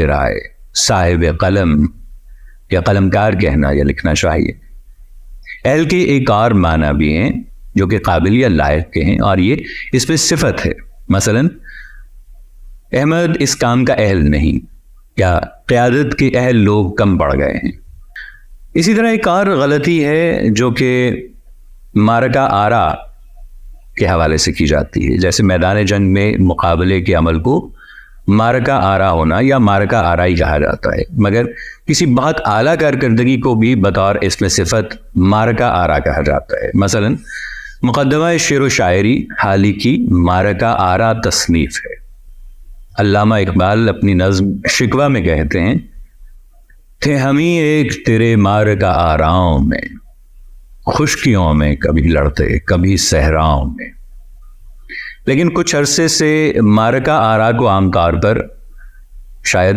رائے، صاحب قلم یا قلمکار کہنا یا لکھنا چاہیے۔ اہل کے ایک اور معنی بھی ہیں جو کہ قابل یا لائق کے ہیں، اور یہ اس پہ صفت ہے۔ مثلا احمد اس کام کا اہل نہیں، یا قیادت کے اہل لوگ کم پڑ گئے ہیں۔ اسی طرح ایک اور غلطی ہے جو کہ معرکہ آرا کے حوالے سے کی جاتی ہے، جیسے میدان جنگ میں مقابلے کے عمل کو معرکہ آرا ہونا یا معرکہ آرائی کہا جاتا ہے، مگر کسی بہت اعلیٰ کارکردگی کو بھی بطور اسم صفت معرکہ آرا کہا جاتا ہے۔ مثلا مقدمہ شعر و شاعری حالی کی معرکہ آرا تصنیف ہے۔ علامہ اقبال اپنی نظم شکوہ میں کہتے ہیں، تھے ہمیں ایک تیرے معرکہ آراؤں میں، خشکیوں میں کبھی لڑتے کبھی صحراؤں میں۔ لیکن کچھ عرصے سے معرکہ آرا کو عام طور پر شاید